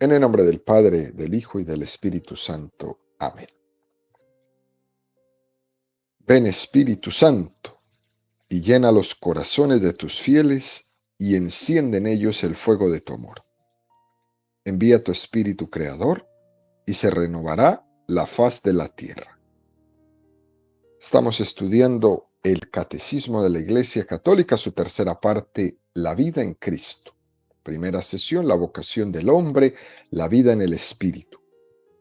En el nombre del Padre, del Hijo y del Espíritu Santo. Amén. Ven Espíritu Santo, y llena los corazones de tus fieles, y enciende en ellos el fuego de tu amor. Envía tu Espíritu Creador, y se renovará la faz de la tierra. Estamos estudiando el Catecismo de la Iglesia Católica, su tercera parte, la vida en Cristo. Primera sesión, la vocación del hombre, la vida en el Espíritu.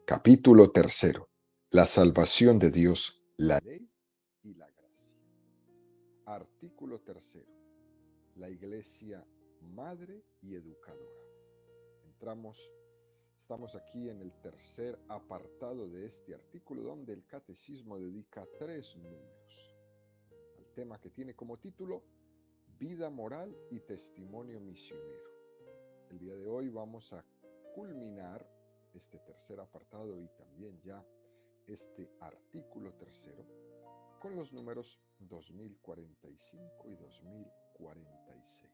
Capítulo tercero, la salvación de Dios, la ley y la gracia. Artículo tercero, la Iglesia madre y educadora. Estamos aquí en el tercer apartado de este artículo, donde el Catecismo dedica 3 números al tema que tiene como título Vida moral y testimonio misionero. El día de hoy vamos a culminar este tercer apartado y también ya este artículo tercero con los números 2045 y 2046.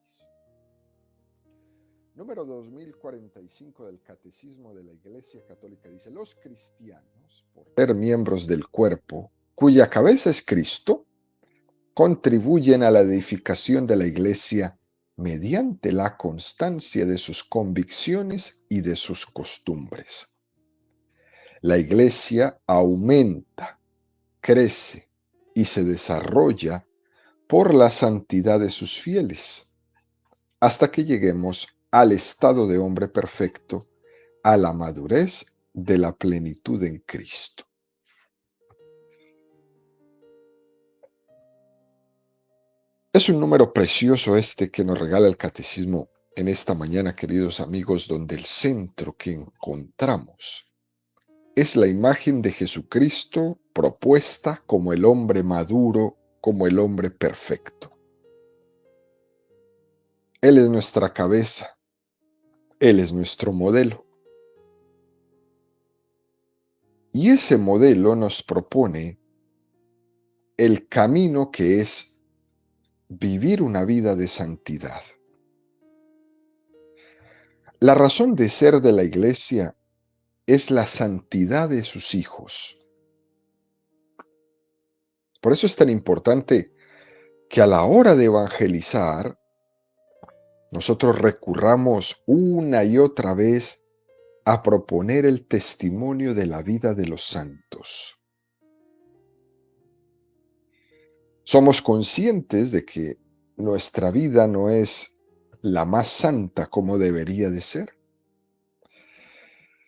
Número 2045 del Catecismo de la Iglesia Católica dice: los cristianos, por ser miembros del cuerpo, cuya cabeza es Cristo, contribuyen a la edificación de la Iglesia mediante la constancia de sus convicciones y de sus costumbres. La Iglesia aumenta, crece y se desarrolla por la santidad de sus fieles, hasta que lleguemos al estado de hombre perfecto, a la madurez de la plenitud en Cristo. Es un número precioso este que nos regala el Catecismo en esta mañana, queridos amigos, donde el centro que encontramos es la imagen de Jesucristo propuesta como el hombre maduro, como el hombre perfecto. Él es nuestra cabeza, Él es nuestro modelo. Y ese modelo nos propone el camino que es vivir una vida de santidad. La razón de ser de la Iglesia es la santidad de sus hijos. Por eso es tan importante que a la hora de evangelizar, nosotros recurramos una y otra vez a proponer el testimonio de la vida de los santos. Somos conscientes de que nuestra vida no es la más santa como debería de ser.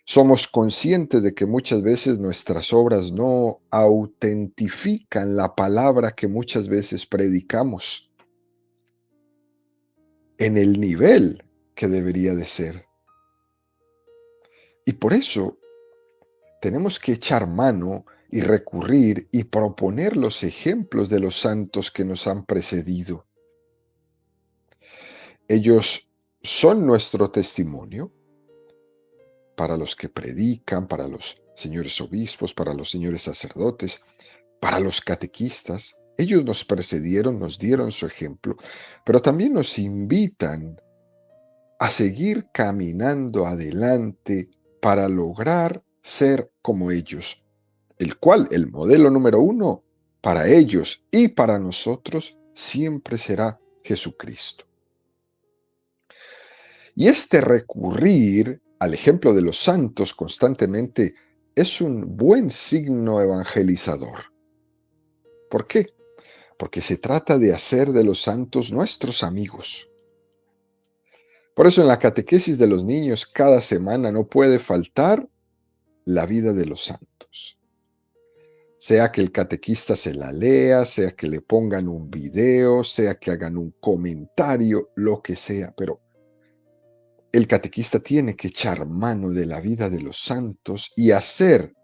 Somos conscientes de que muchas veces nuestras obras no autentifican la palabra que muchas veces predicamos en el nivel que debería de ser. Y por eso tenemos que echar mano y recurrir y proponer los ejemplos de los santos que nos han precedido. Ellos son nuestro testimonio para los que predican, para los señores obispos, para los señores sacerdotes, para los catequistas. Ellos nos precedieron, nos dieron su ejemplo, pero también nos invitan a seguir caminando adelante para lograr ser como ellos, el modelo número 1 para ellos y para nosotros siempre será Jesucristo. Y este recurrir al ejemplo de los santos constantemente es un buen signo evangelizador. ¿Por qué? Porque se trata de hacer de los santos nuestros amigos. Por eso en la catequesis de los niños cada semana no puede faltar la vida de los santos. Sea que el catequista se la lea, sea que le pongan un video, sea que hagan un comentario, lo que sea, pero el catequista tiene que echar mano de la vida de los santos y hacer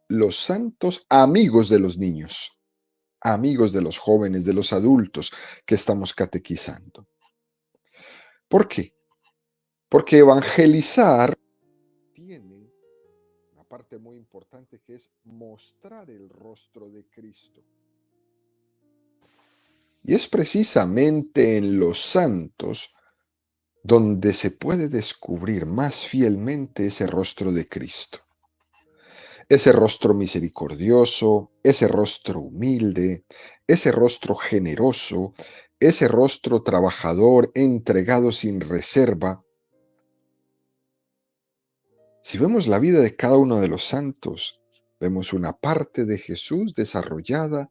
los santos amigos de los niños, amigos de los jóvenes, de los adultos que estamos catequizando. ¿Por qué? Porque evangelizar tiene una parte muy importante que es mostrar el rostro de Cristo. Y es precisamente en los santos donde se puede descubrir más fielmente ese rostro de Cristo, ese rostro misericordioso, ese rostro humilde, ese rostro generoso, ese rostro trabajador, entregado sin reserva. Si vemos la vida de cada uno de los santos, vemos una parte de Jesús desarrollada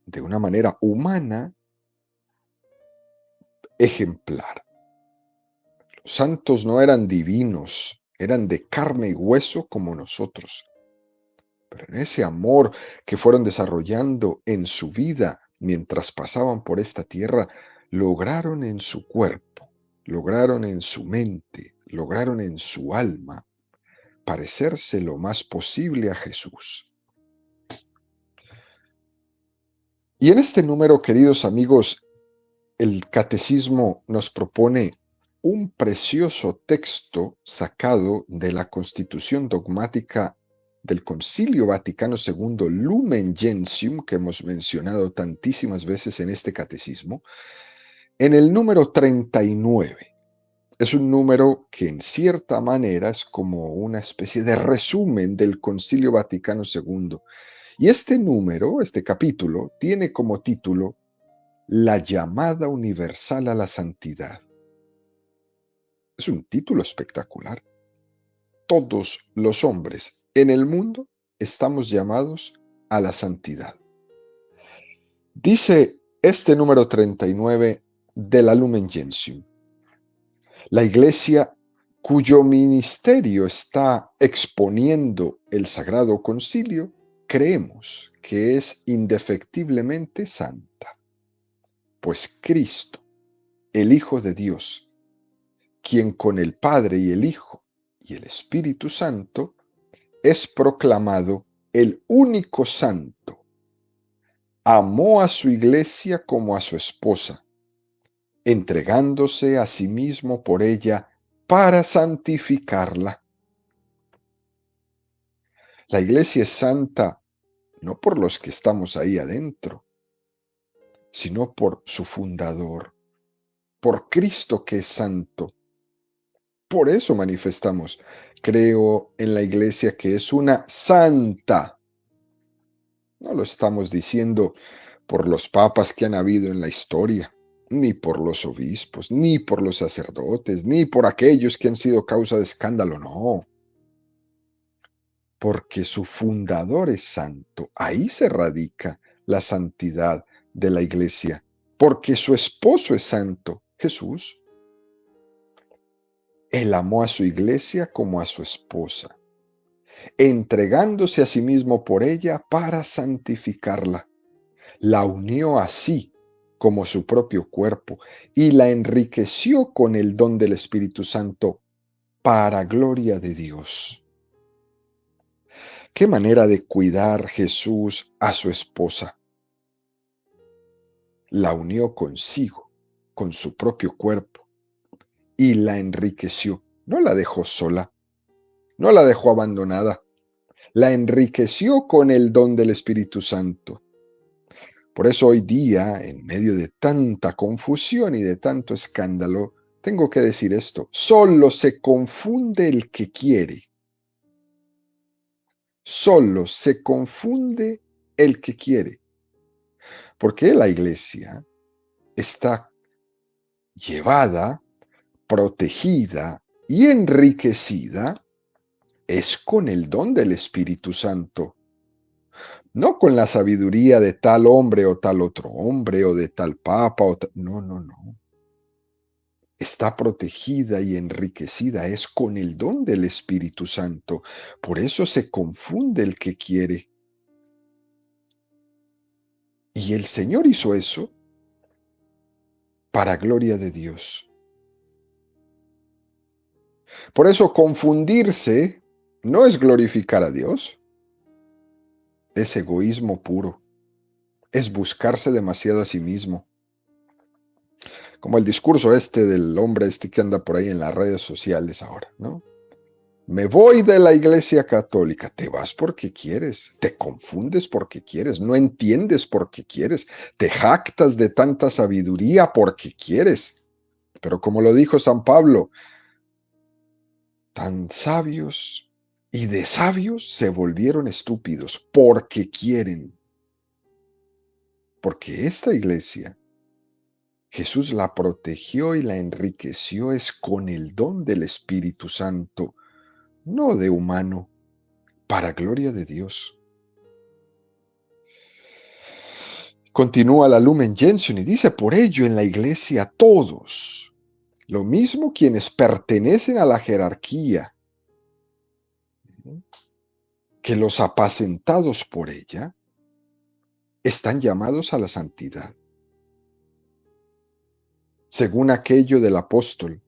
de una manera humana ejemplar. Los santos no eran divinos, eran de carne y hueso como nosotros. Pero en ese amor que fueron desarrollando en su vida mientras pasaban por esta tierra, lograron en su cuerpo, lograron en su mente, lograron en su alma parecerse lo más posible a Jesús. Y en este número, queridos amigos, el catecismo nos propone un precioso texto sacado de la Constitución dogmática del Concilio Vaticano II, Lumen Gentium, que hemos mencionado tantísimas veces en este catecismo, en el número 39. Es un número que en cierta manera es como una especie de resumen del Concilio Vaticano II. Y este número, este capítulo, tiene como título La llamada universal a la santidad. Es un título espectacular. Todos los hombres en el mundo estamos llamados a la santidad. Dice este número 39 de la Lumen Gentium: la Iglesia, cuyo ministerio está exponiendo el Sagrado Concilio, creemos que es indefectiblemente santa, pues Cristo, el Hijo de Dios, quien con el Padre y el Hijo y el Espíritu Santo es proclamado el único santo, amó a su Iglesia como a su esposa, entregándose a sí mismo por ella para santificarla. La Iglesia es santa no por los que estamos ahí adentro, sino por su fundador, por Cristo que es santo. Por eso manifestamos: creo en la Iglesia que es una santa. No lo estamos diciendo por los papas que han habido en la historia, ni por los obispos, ni por los sacerdotes, ni por aquellos que han sido causa de escándalo, no. Porque su fundador es santo. Ahí se radica la santidad de la Iglesia. Porque su esposo es santo, Jesús. Él amó a su Iglesia como a su esposa, entregándose a sí mismo por ella para santificarla. La unió así como su propio cuerpo y la enriqueció con el don del Espíritu Santo para gloria de Dios. ¿Qué manera de cuidar Jesús a su esposa? La unió consigo, con su propio cuerpo, y la enriqueció. No la dejó sola, no la dejó abandonada, la enriqueció con el don del Espíritu Santo. Por eso hoy día, en medio de tanta confusión y de tanto escándalo, tengo que decir esto: solo se confunde el que quiere. Solo se confunde el que quiere. Porque la Iglesia está llevada, protegida y enriquecida es con el don del Espíritu Santo, no con la sabiduría de tal hombre o tal otro hombre o de tal papa no, no, no. Está protegida y enriquecida es con el don del Espíritu Santo. Por eso se confunde el que quiere. Y el Señor hizo eso para gloria de Dios. Por eso confundirse no es glorificar a Dios, es egoísmo puro, es buscarse demasiado a sí mismo. Como el discurso del hombre que anda por ahí en las redes sociales ahora, ¿no? Me voy de la Iglesia Católica. Te vas porque quieres, te confundes porque quieres, no entiendes porque quieres, te jactas de tanta sabiduría porque quieres. Pero como lo dijo San Pablo, tan sabios y de sabios se volvieron estúpidos porque quieren. Porque esta iglesia, Jesús la protegió y la enriqueció es con el don del Espíritu Santo, no de humano, para gloria de Dios. Continúa la Lumen Gentium y dice, por ello en la iglesia todos, lo mismo quienes pertenecen a la jerarquía, que los apacentados por ella, están llamados a la santidad. Según aquello del apóstol,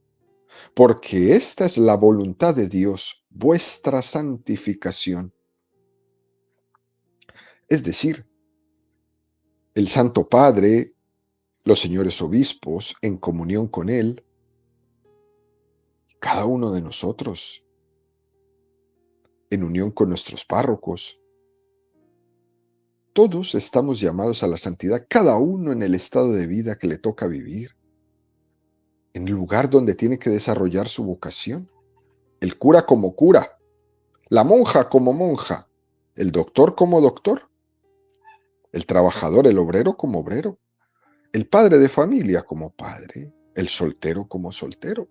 porque esta es la voluntad de Dios, vuestra santificación. Es decir, el Santo Padre, los señores obispos, en comunión con Él, cada uno de nosotros, en unión con nuestros párrocos, todos estamos llamados a la santidad, cada uno en el estado de vida que le toca vivir, en el lugar donde tiene que desarrollar su vocación. El cura como cura, la monja como monja, el doctor como doctor, el trabajador, el obrero como obrero, el padre de familia como padre, el soltero como soltero.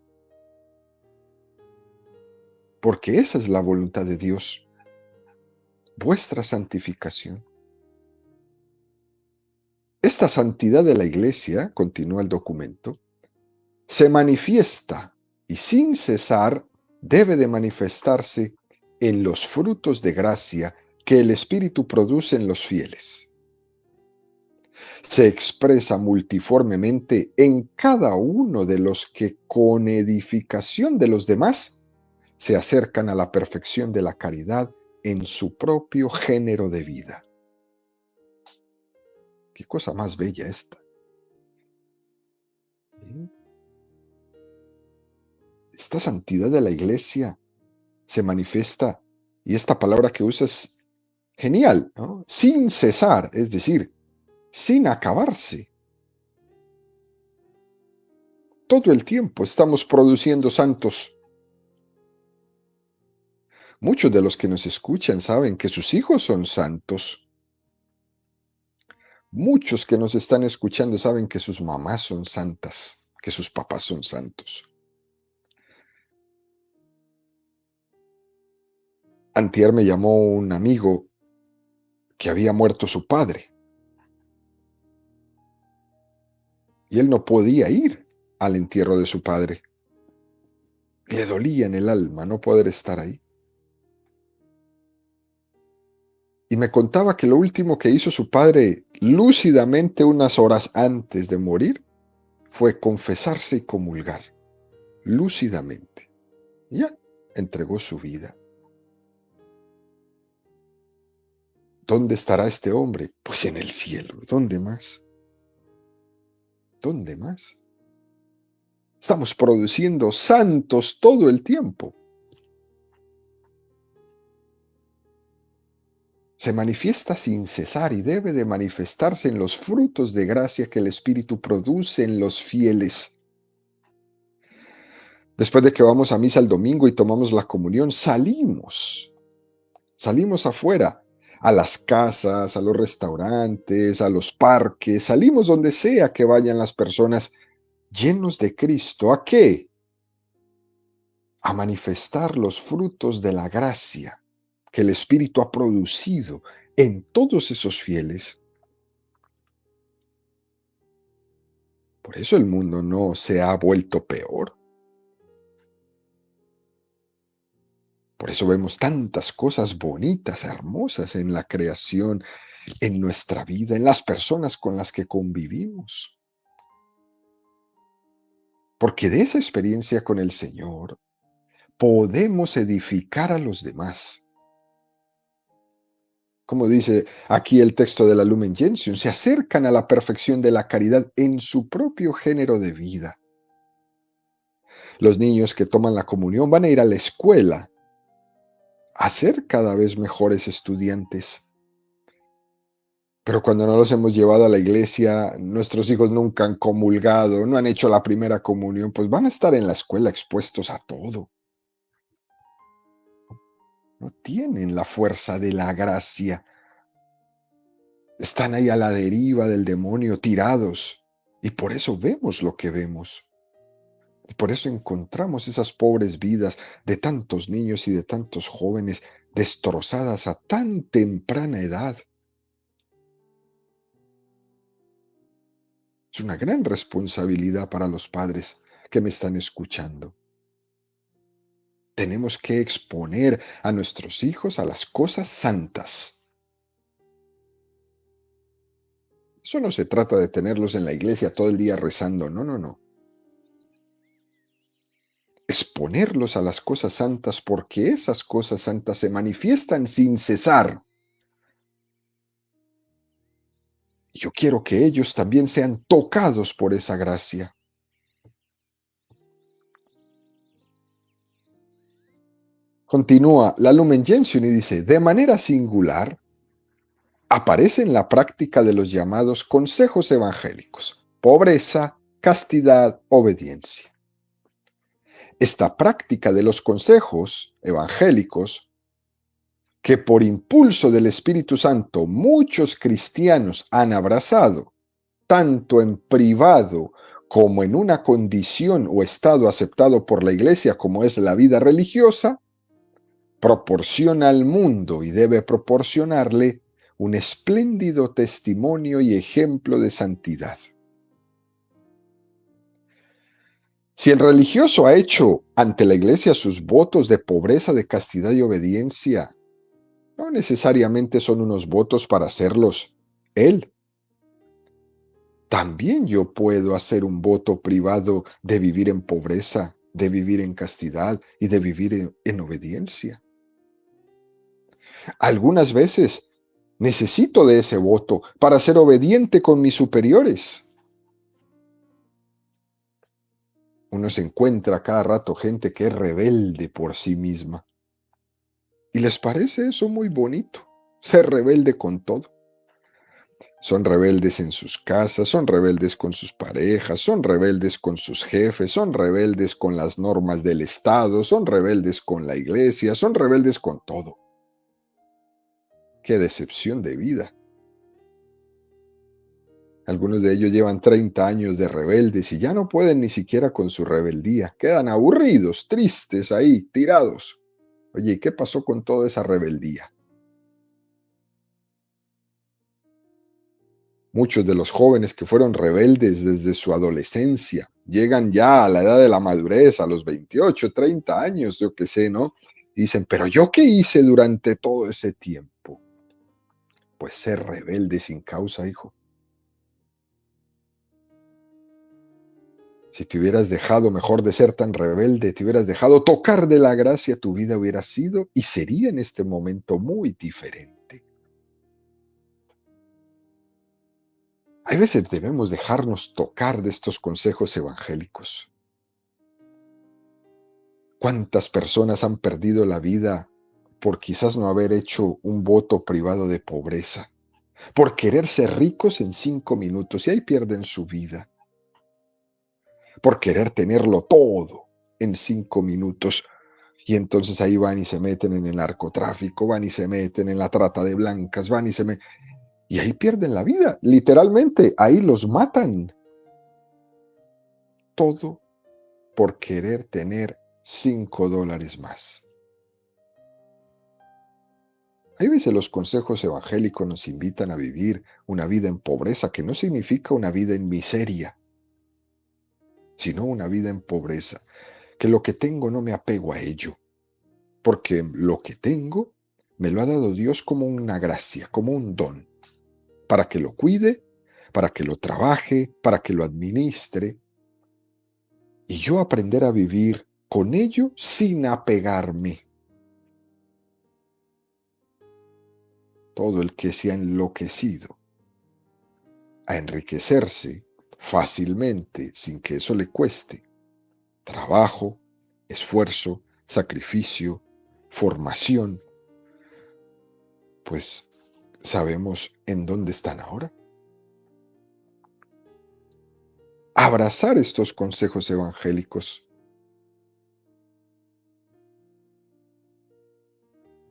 Porque esa es la voluntad de Dios, vuestra santificación. Esta santidad de la Iglesia, continúa el documento, se manifiesta y sin cesar debe de manifestarse en los frutos de gracia que el Espíritu produce en los fieles. Se expresa multiformemente en cada uno de los que con edificación de los demás se acercan a la perfección de la caridad en su propio género de vida. Qué cosa más bella esta. Esta santidad de la Iglesia se manifiesta, y esta palabra que usa es genial, ¿no? Sin cesar, es decir, sin acabarse. Todo el tiempo estamos produciendo santos. Muchos de los que nos escuchan saben que sus hijos son santos. Muchos que nos están escuchando saben que sus mamás son santas, que sus papás son santos. Antier me llamó un amigo que había muerto su padre y él no podía ir al entierro de su padre. Le dolía en el alma no poder estar ahí. Y me contaba que lo último que hizo su padre lúcidamente unas horas antes de morir fue confesarse y comulgar. Lúcidamente. Ya entregó su vida. ¿Dónde estará este hombre? Pues en el cielo. ¿Dónde más? ¿Dónde más? Estamos produciendo santos todo el tiempo. Se manifiesta sin cesar y debe de manifestarse en los frutos de gracia que el Espíritu produce en los fieles. Después de que vamos a misa el domingo y tomamos la comunión, salimos afuera, a las casas, a los restaurantes, a los parques, salimos donde sea que vayan las personas llenos de Cristo. ¿A qué? A manifestar los frutos de la gracia que el Espíritu ha producido en todos esos fieles. Por eso el mundo no se ha vuelto peor. Por eso vemos tantas cosas bonitas, hermosas en la creación, en nuestra vida, en las personas con las que convivimos. Porque de esa experiencia con el Señor podemos edificar a los demás. Como dice aquí el texto de la Lumen Gentium, se acercan a la perfección de la caridad en su propio género de vida. Los niños que toman la comunión van a ir a la escuela a ser cada vez mejores estudiantes. Pero cuando no los hemos llevado a la iglesia, nuestros hijos nunca han comulgado, no han hecho la primera comunión, pues van a estar en la escuela expuestos a todo. No tienen la fuerza de la gracia. Están ahí a la deriva del demonio, tirados. Y por eso vemos lo que vemos. Y por eso encontramos esas pobres vidas de tantos niños y de tantos jóvenes destrozadas a tan temprana edad. Es una gran responsabilidad para los padres que me están escuchando. Tenemos que exponer a nuestros hijos a las cosas santas. Eso no se trata de tenerlos en la iglesia todo el día rezando, no, no, no. Exponerlos a las cosas santas porque esas cosas santas se manifiestan sin cesar. Yo quiero que ellos también sean tocados por esa gracia. Continúa la Lumen Gentium y dice, de manera singular, aparece en la práctica de los llamados consejos evangélicos, pobreza, castidad, obediencia. Esta práctica de los consejos evangélicos, que por impulso del Espíritu Santo muchos cristianos han abrazado, tanto en privado como en una condición o estado aceptado por la Iglesia como es la vida religiosa, proporciona al mundo y debe proporcionarle un espléndido testimonio y ejemplo de santidad. Si el religioso ha hecho ante la Iglesia sus votos de pobreza, de castidad y obediencia, no necesariamente son unos votos para hacerlos él. También yo puedo hacer un voto privado de vivir en pobreza, de vivir en castidad y de vivir en obediencia. Algunas veces necesito de ese voto para ser obediente con mis superiores. Uno se encuentra cada rato gente que es rebelde por sí misma. Y les parece eso muy bonito, ser rebelde con todo. Son rebeldes en sus casas, son rebeldes con sus parejas, son rebeldes con sus jefes, son rebeldes con las normas del Estado, son rebeldes con la iglesia, son rebeldes con todo. ¡Qué decepción de vida! Algunos de ellos llevan 30 años de rebeldes y ya no pueden ni siquiera con su rebeldía. Quedan aburridos, tristes ahí, tirados. Oye, ¿qué pasó con toda esa rebeldía? Muchos de los jóvenes que fueron rebeldes desde su adolescencia llegan ya a la edad de la madurez, a los 28, 30 años, yo qué sé, ¿no? Y dicen, pero ¿yo qué hice durante todo ese tiempo? Pues ser rebelde sin causa, hijo. Si te hubieras dejado, mejor de ser tan rebelde, te hubieras dejado tocar de la gracia, tu vida hubiera sido y sería en este momento muy diferente. Hay veces debemos dejarnos tocar de estos consejos evangélicos. ¿Cuántas personas han perdido la vida por quizás no haber hecho un voto privado de pobreza? Por querer ser ricos en 5 minutos y ahí pierden su vida. Por querer tenerlo todo en 5 minutos. Y entonces ahí van y se meten en el narcotráfico, van y se meten en la trata de blancas, van y se meten. Y ahí pierden la vida, literalmente, ahí los matan. Todo por querer tener $5 más. Hay veces los consejos evangélicos nos invitan a vivir una vida en pobreza, que no significa una vida en miseria, sino una vida en pobreza, que lo que tengo no me apego a ello, porque lo que tengo me lo ha dado Dios como una gracia, como un don, para que lo cuide, para que lo trabaje, para que lo administre, y yo aprender a vivir con ello sin apegarme. Todo el que se ha enloquecido a enriquecerse fácilmente sin que eso le cueste trabajo, esfuerzo, sacrificio, formación, pues sabemos en dónde están ahora. Abrazar estos consejos evangélicos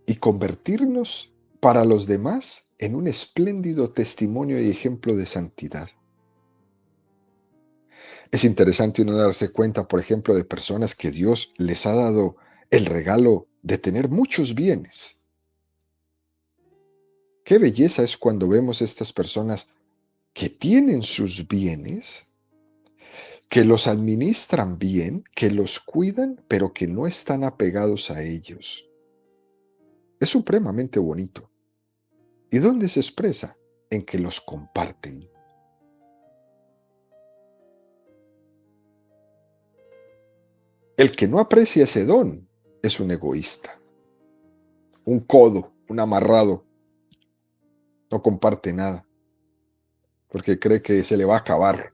y convertirnos para los demás en un espléndido testimonio y ejemplo de santidad. Es interesante uno darse cuenta, por ejemplo, de personas que Dios les ha dado el regalo de tener muchos bienes. Qué belleza es cuando vemos estas personas que tienen sus bienes, que los administran bien, que los cuidan, pero que no están apegados a ellos. Es supremamente bonito. ¿Y dónde se expresa? En que los comparten. El que no aprecia ese don es un egoísta, un codo, un amarrado. No comparte nada, porque cree que se le va a acabar.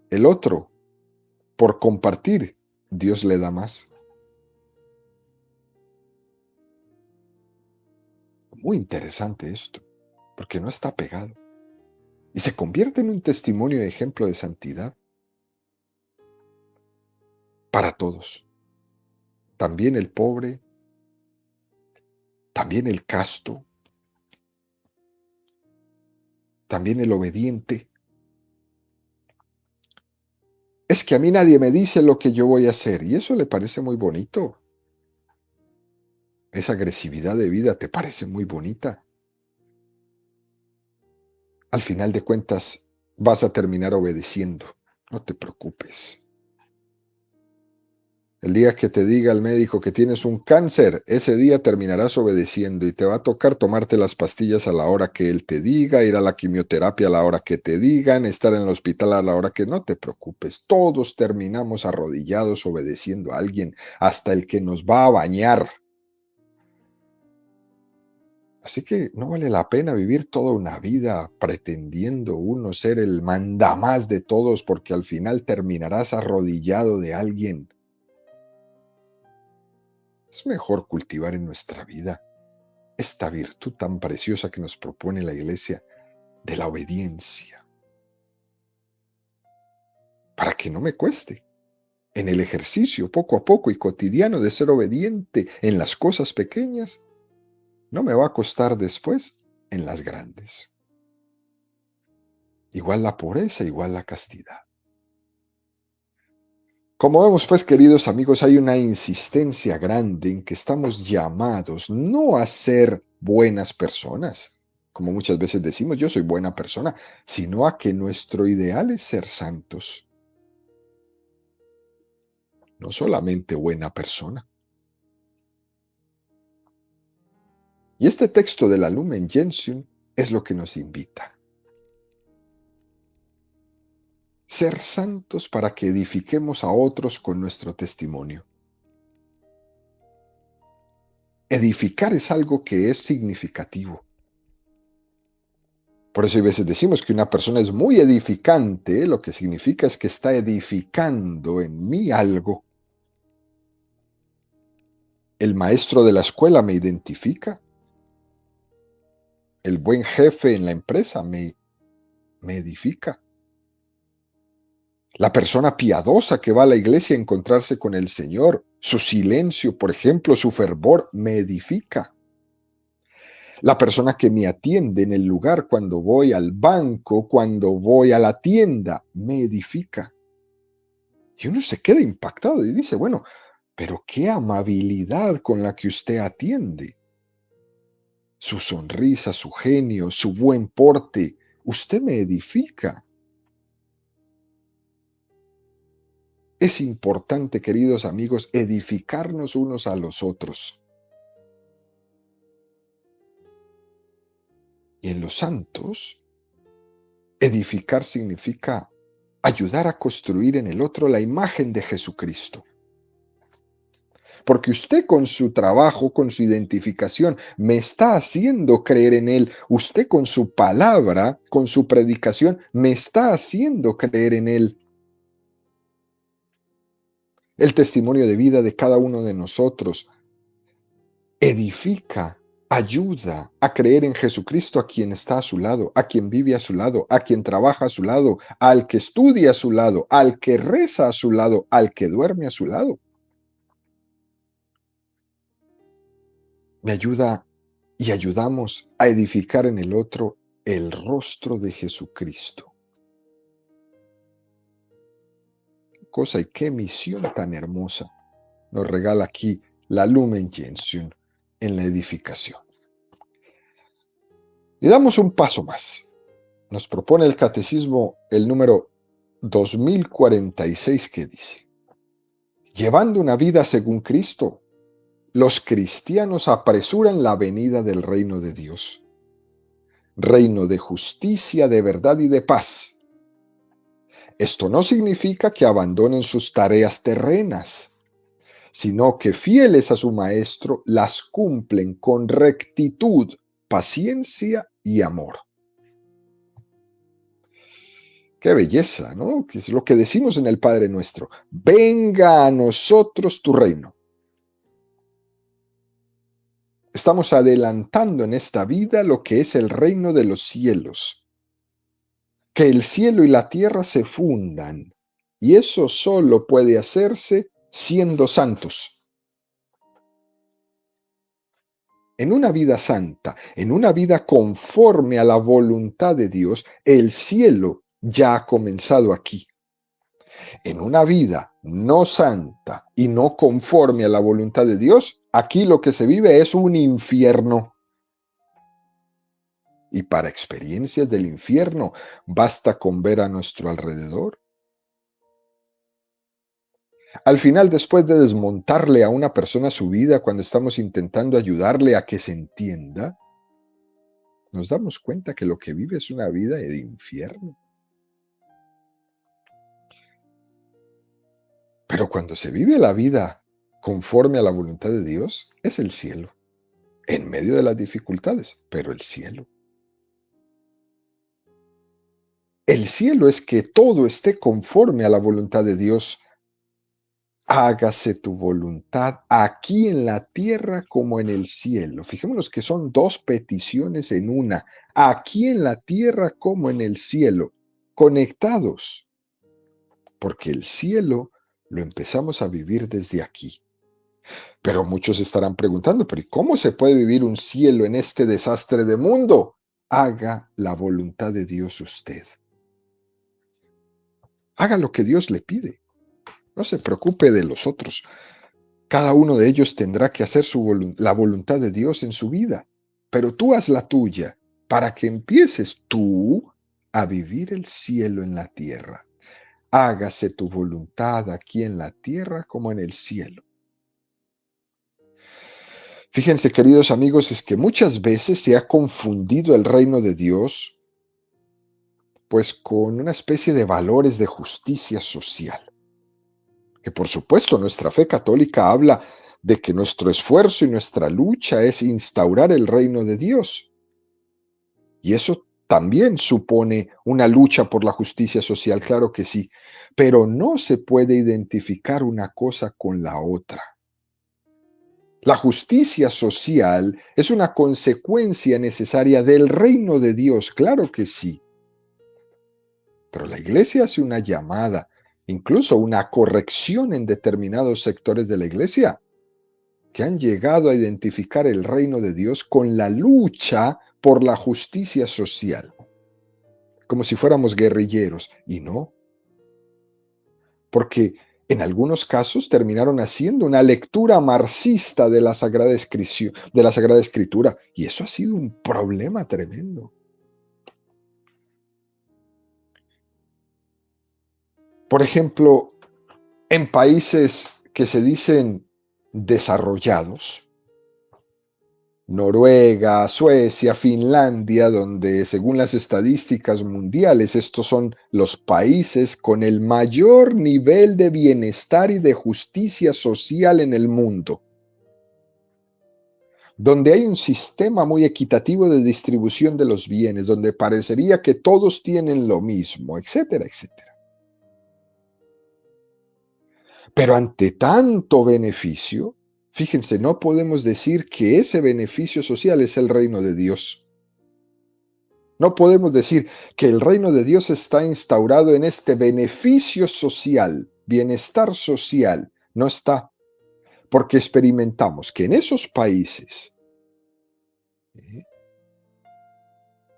El otro, por compartir, Dios le da más. Muy interesante esto, porque no está pegado. Y se convierte en un testimonio de ejemplo de santidad para todos. También el pobre, también el casto, también el obediente. Es que a mí nadie me dice lo que yo voy a hacer, y eso le parece muy bonito. Esa agresividad de vida te parece muy bonita. Al final de cuentas, vas a terminar obedeciendo. No te preocupes. El día que te diga el médico que tienes un cáncer, ese día terminarás obedeciendo y te va a tocar tomarte las pastillas a la hora que él te diga, ir a la quimioterapia a la hora que te digan, estar en el hospital a la hora que no te preocupes. Todos terminamos arrodillados obedeciendo a alguien, hasta el que nos va a bañar. Así que no vale la pena vivir toda una vida pretendiendo uno ser el mandamás de todos, porque al final terminarás arrodillado de alguien. Es mejor cultivar en nuestra vida esta virtud tan preciosa que nos propone la Iglesia de la obediencia, para que no me cueste en el ejercicio poco a poco y cotidiano de ser obediente en las cosas pequeñas, no me va a costar después en las grandes. Igual la pobreza, igual la castidad. Como vemos, pues, queridos amigos, hay una insistencia grande en que estamos llamados no a ser buenas personas, como muchas veces decimos, yo soy buena persona, sino a que nuestro ideal es ser santos, no solamente buena persona. Y este texto de la Lumen Gentium es lo que nos invita. Ser santos para que edifiquemos a otros con nuestro testimonio. Edificar es algo que es significativo. Por eso a veces decimos que una persona es muy edificante, lo que significa es que está edificando en mí algo. El maestro de la escuela me identifica. El buen jefe en la empresa me edifica. La persona piadosa que va a la iglesia a encontrarse con el Señor, su silencio, por ejemplo, su fervor, me edifica. La persona que me atiende en el lugar cuando voy al banco, cuando voy a la tienda, me edifica. Y uno se queda impactado y dice, bueno, pero qué amabilidad con la que usted atiende. Su sonrisa, su genio, su buen porte, usted me edifica. Es importante, queridos amigos, edificarnos unos a los otros. Y en los santos, edificar significa ayudar a construir en el otro la imagen de Jesucristo. Porque usted con su trabajo, con su identificación, me está haciendo creer en Él. Usted con su palabra, con su predicación, me está haciendo creer en Él. El testimonio de vida de cada uno de nosotros edifica, ayuda a creer en Jesucristo, a quien está a su lado, a quien vive a su lado, a quien trabaja a su lado, al que estudia a su lado, al que reza a su lado, al que duerme a su lado. Me ayuda y ayudamos a edificar en el otro el rostro de Jesucristo. Qué cosa y qué misión tan hermosa nos regala aquí la Lumen Gentium en la edificación. Y damos un paso más. Nos propone el Catecismo el número 2046 que dice: llevando una vida según Cristo, los cristianos apresuran la venida del reino de Dios, reino de justicia, de verdad y de paz. Esto no significa que abandonen sus tareas terrenas, sino que fieles a su Maestro las cumplen con rectitud, paciencia y amor. Qué belleza, ¿no? Que es lo que decimos en el Padre Nuestro. Venga a nosotros tu reino. Estamos adelantando en esta vida lo que es el reino de los cielos. Que el cielo y la tierra se fundan. Y eso solo puede hacerse siendo santos. En una vida santa, en una vida conforme a la voluntad de Dios, el cielo ya ha comenzado aquí. En una vida no santa y no conforme a la voluntad de Dios, aquí lo que se vive es un infierno. Y para experiencias del infierno, basta con ver a nuestro alrededor. Al final, después de desmontarle a una persona su vida cuando estamos intentando ayudarle a que se entienda, nos damos cuenta que lo que vive es una vida de infierno. Pero cuando se vive la vida conforme a la voluntad de Dios, es el cielo, en medio de las dificultades, pero el cielo. El cielo es que todo esté conforme a la voluntad de Dios. Hágase tu voluntad aquí en la tierra como en el cielo. Fijémonos que son dos peticiones en una, aquí en la tierra como en el cielo, conectados, porque el cielo lo empezamos a vivir desde aquí. Pero muchos estarán preguntando, ¿pero cómo se puede vivir un cielo en este desastre de mundo? Haga la voluntad de Dios usted. Haga lo que Dios le pide. No se preocupe de los otros. Cada uno de ellos tendrá que hacer la voluntad de Dios en su vida. Pero tú haz la tuya para que empieces tú a vivir el cielo en la tierra. Hágase tu voluntad aquí en la tierra como en el cielo. Fíjense, queridos amigos, es que muchas veces se ha confundido el reino de Dios, pues con una especie de valores de justicia social. Que por supuesto nuestra fe católica habla de que nuestro esfuerzo y nuestra lucha es instaurar el reino de Dios. Y eso también supone una lucha por la justicia social, claro que sí, pero no se puede identificar una cosa con la otra. La justicia social es una consecuencia necesaria del reino de Dios, claro que sí. Pero la iglesia hace una llamada, incluso una corrección en determinados sectores de la iglesia, que han llegado a identificar el reino de Dios con la lucha por la justicia social, como si fuéramos guerrilleros, y no, porque en algunos casos terminaron haciendo una lectura marxista de la Sagrada Escritura, y eso ha sido un problema tremendo. Por ejemplo, en países que se dicen desarrollados, Noruega, Suecia, Finlandia, donde según las estadísticas mundiales estos son los países con el mayor nivel de bienestar y de justicia social en el mundo, donde hay un sistema muy equitativo de distribución de los bienes, donde parecería que todos tienen lo mismo, etcétera, etcétera. Pero ante tanto beneficio, Fíjense, no podemos decir que ese beneficio social es el reino de Dios. No podemos decir que el reino de Dios está instaurado en este beneficio social, bienestar social. No está, porque experimentamos que en esos países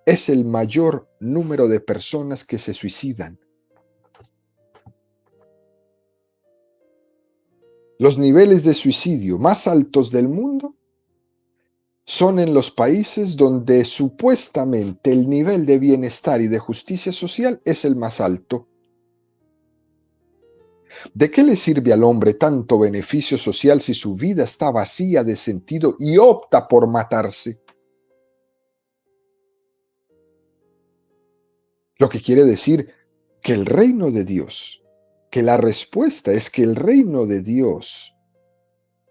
es el mayor número de personas que se suicidan. Los niveles de suicidio más altos del mundo son en los países donde supuestamente el nivel de bienestar y de justicia social es el más alto. ¿De qué le sirve al hombre tanto beneficio social si su vida está vacía de sentido y opta por matarse? Lo que quiere decir que el reino de Dios, que la respuesta es que el reino de Dios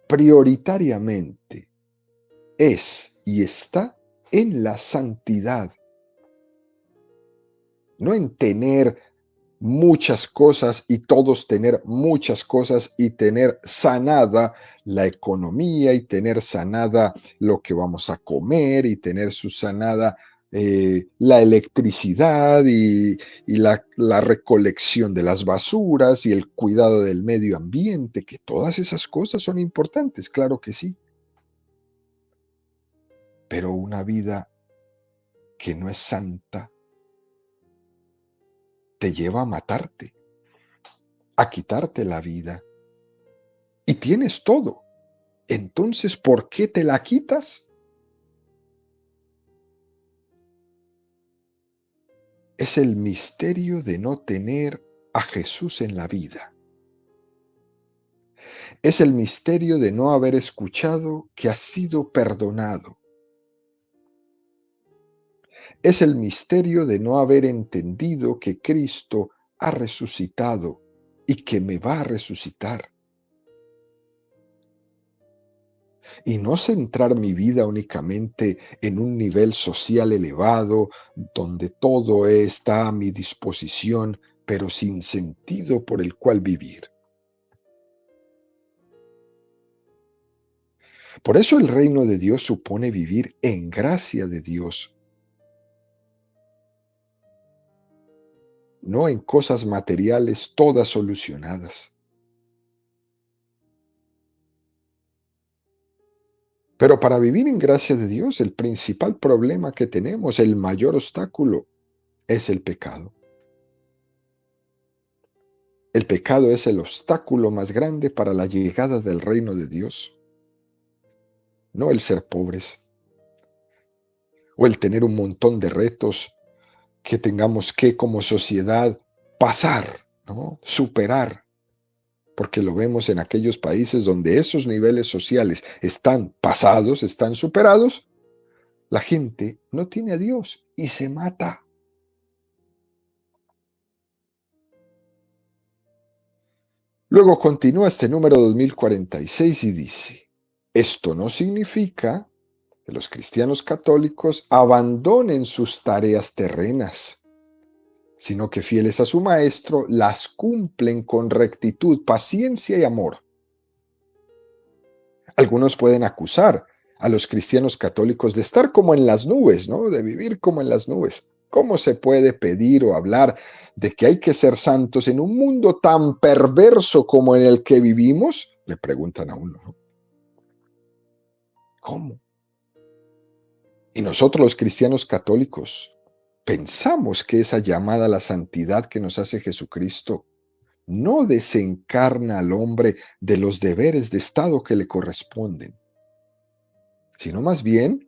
prioritariamente es y está en la santidad, no en tener muchas cosas y todos tener muchas cosas y tener sanada la economía y tener sanada lo que vamos a comer y tener su sanada la electricidad y la recolección de las basuras y el cuidado del medio ambiente, que todas esas cosas son importantes, claro que sí, pero una vida que no es santa te lleva a matarte, a quitarte la vida. Y tienes todo. Entonces, ¿por qué te la quitas? Es el misterio de no tener a Jesús en la vida. Es el misterio de no haber escuchado que has sido perdonado. Es el misterio de no haber entendido que Cristo ha resucitado y que me va a resucitar. Y no centrar mi vida únicamente en un nivel social elevado, donde todo está a mi disposición, pero sin sentido por el cual vivir. Por eso el reino de Dios supone vivir en gracia de Dios, no en cosas materiales todas solucionadas. Pero para vivir en gracia de Dios, el principal problema que tenemos, el mayor obstáculo, es el pecado. El pecado es el obstáculo más grande para la llegada del reino de Dios, no el ser pobres o el tener un montón de retos que tengamos que como sociedad pasar, ¿no? Superar, porque lo vemos en aquellos países donde esos niveles sociales están pasados, están superados, la gente no tiene a Dios y se mata. Luego continúa este número 2046 y dice, esto no significa que los cristianos católicos abandonen sus tareas terrenas, sino que fieles a su maestro las cumplen con rectitud, paciencia y amor. Algunos pueden acusar a los cristianos católicos de estar como en las nubes, ¿no? De vivir como en las nubes. ¿Cómo se puede pedir o hablar de que hay que ser santos en un mundo tan perverso como en el que vivimos? Le preguntan a uno, ¿no? ¿Cómo? Y nosotros los cristianos católicos pensamos que esa llamada a la santidad que nos hace Jesucristo no desencarna al hombre de los deberes de Estado que le corresponden, sino más bien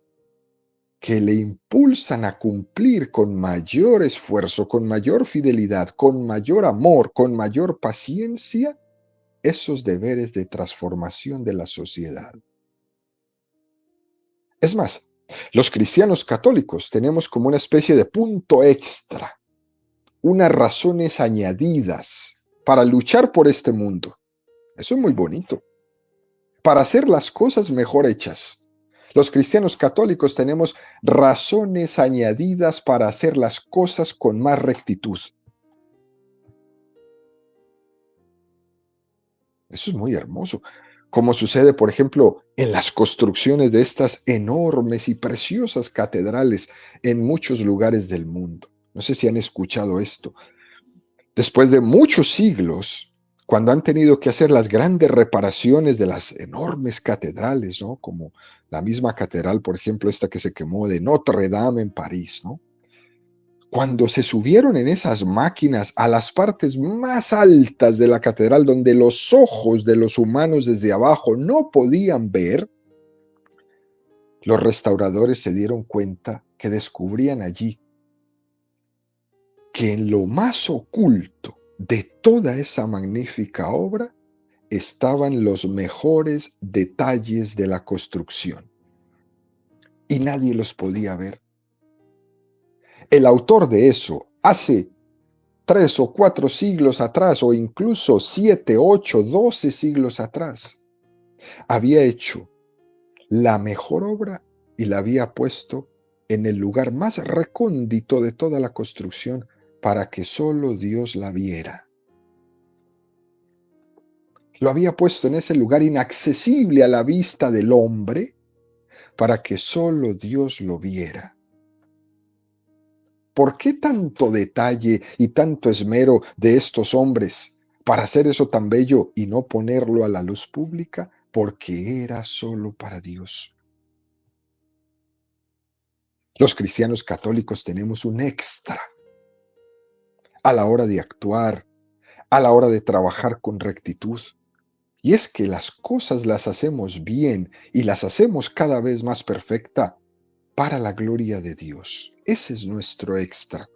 que le impulsan a cumplir con mayor esfuerzo, con mayor fidelidad, con mayor amor, con mayor paciencia, esos deberes de transformación de la sociedad. Es más, los cristianos católicos tenemos como una especie de punto extra, unas razones añadidas para luchar por este mundo. Eso es muy bonito. Para hacer las cosas mejor hechas. Los cristianos católicos tenemos razones añadidas para hacer las cosas con más rectitud. Eso es muy hermoso, como sucede, por ejemplo, en las construcciones de estas enormes y preciosas catedrales en muchos lugares del mundo. No sé si han escuchado esto. Después de muchos siglos, cuando han tenido que hacer las grandes reparaciones de las enormes catedrales, ¿no? Como la misma catedral, por ejemplo, esta que se quemó de Notre Dame en París, ¿no? Cuando se subieron en esas máquinas a las partes más altas de la catedral, donde los ojos de los humanos desde abajo no podían ver, los restauradores se dieron cuenta que descubrían allí que en lo más oculto de toda esa magnífica obra estaban los mejores detalles de la construcción y nadie los podía ver. El autor de eso, hace 3 o 4 siglos atrás, o incluso 7, 8, 12 siglos atrás, había hecho la mejor obra y la había puesto en el lugar más recóndito de toda la construcción para que solo Dios la viera. Lo había puesto en ese lugar inaccesible a la vista del hombre para que solo Dios lo viera. ¿Por qué tanto detalle y tanto esmero de estos hombres para hacer eso tan bello y no ponerlo a la luz pública? Porque era solo para Dios. Los cristianos católicos tenemos un extra a la hora de actuar, a la hora de trabajar con rectitud. Y es que las cosas las hacemos bien y las hacemos cada vez más perfecta para la gloria de Dios. Ese es nuestro extra.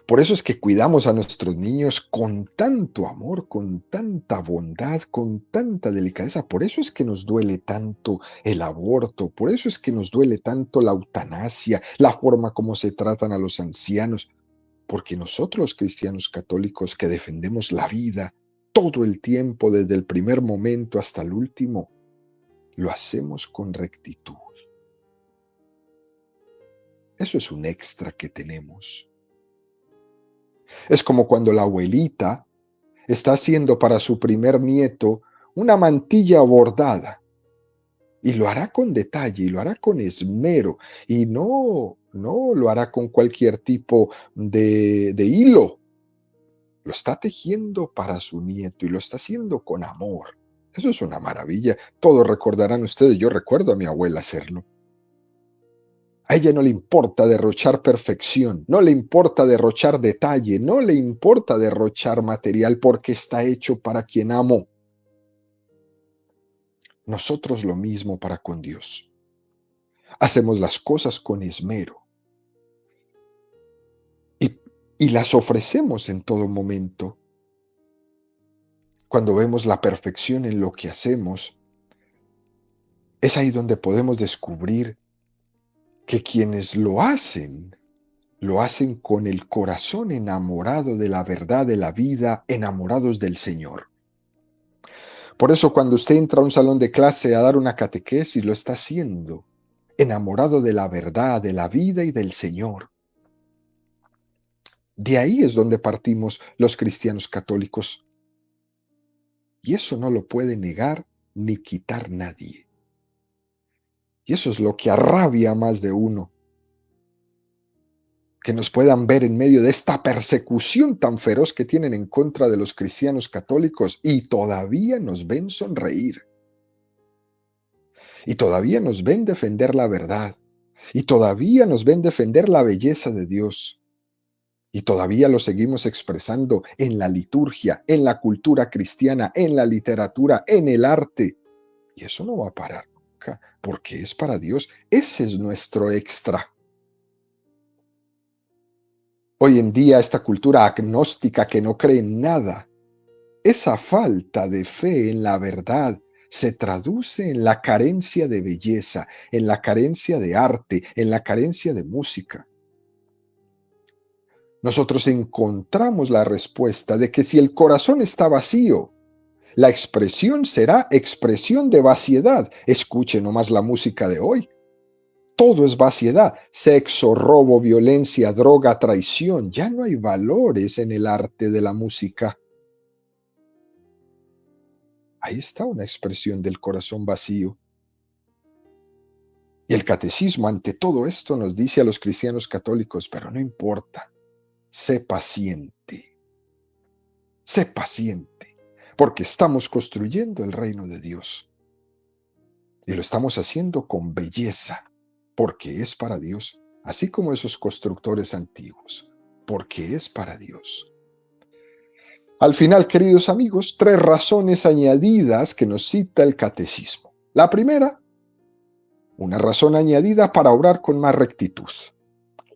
Por eso es que cuidamos a nuestros niños con tanto amor, con tanta bondad, con tanta delicadeza. Por eso es que nos duele tanto el aborto, por eso es que nos duele tanto la eutanasia, la forma como se tratan a los ancianos, porque nosotros los cristianos católicos que defendemos la vida todo el tiempo, desde el primer momento hasta el último, lo hacemos con rectitud. Eso es un extra que tenemos. Es como cuando la abuelita está haciendo para su primer nieto una mantilla bordada y lo hará con detalle y lo hará con esmero y no lo hará con cualquier tipo de hilo. Lo está tejiendo para su nieto y lo está haciendo con amor. Eso es una maravilla. Todos recordarán ustedes, yo recuerdo a mi abuela hacerlo. A ella no le importa derrochar perfección, no le importa derrochar detalle, no le importa derrochar material porque está hecho para quien amo. Nosotros lo mismo para con Dios. Hacemos las cosas con esmero y las ofrecemos en todo momento. Cuando vemos la perfección en lo que hacemos, es ahí donde podemos descubrir que quienes lo hacen con el corazón enamorado de la verdad de la vida, enamorados del Señor. Por eso cuando usted entra a un salón de clase a dar una catequesis, lo está haciendo, enamorado de la verdad, de la vida y del Señor. De ahí es donde partimos los cristianos católicos. Y eso no lo puede negar ni quitar nadie. Y eso es lo que arrabia a más de uno. Que nos puedan ver en medio de esta persecución tan feroz que tienen en contra de los cristianos católicos y todavía nos ven sonreír. Y todavía nos ven defender la verdad. Y todavía nos ven defender la belleza de Dios. Y todavía lo seguimos expresando en la liturgia, en la cultura cristiana, en la literatura, en el arte. Y eso no va a parar nunca, porque es para Dios. Ese es nuestro extra. Hoy en día esta cultura agnóstica que no cree en nada, esa falta de fe en la verdad se traduce en la carencia de belleza, en la carencia de arte, en la carencia de música. Nosotros encontramos la respuesta de que si el corazón está vacío, la expresión será expresión de vaciedad. Escuche nomás la música de hoy. Todo es vaciedad, sexo, robo, violencia, droga, traición. Ya no hay valores en el arte de la música. Ahí está una expresión del corazón vacío. Y el catecismo ante todo esto nos dice a los cristianos católicos, pero no importa, sé paciente, porque estamos construyendo el reino de Dios. Y lo estamos haciendo con belleza, porque es para Dios, así como esos constructores antiguos, porque es para Dios. Al final, queridos amigos, 3 razones añadidas que nos cita el catecismo. La primera, una razón añadida para orar con más rectitud.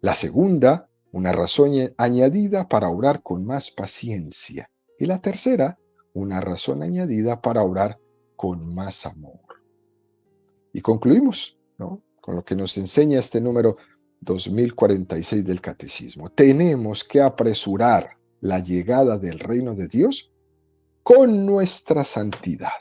La segunda, una razón añadida para orar con más paciencia. Y la tercera, una razón añadida para orar con más amor. Y concluimos, ¿no?, con lo que nos enseña este número 2046 del Catecismo. Tenemos que apresurar la llegada del reino de Dios con nuestra santidad.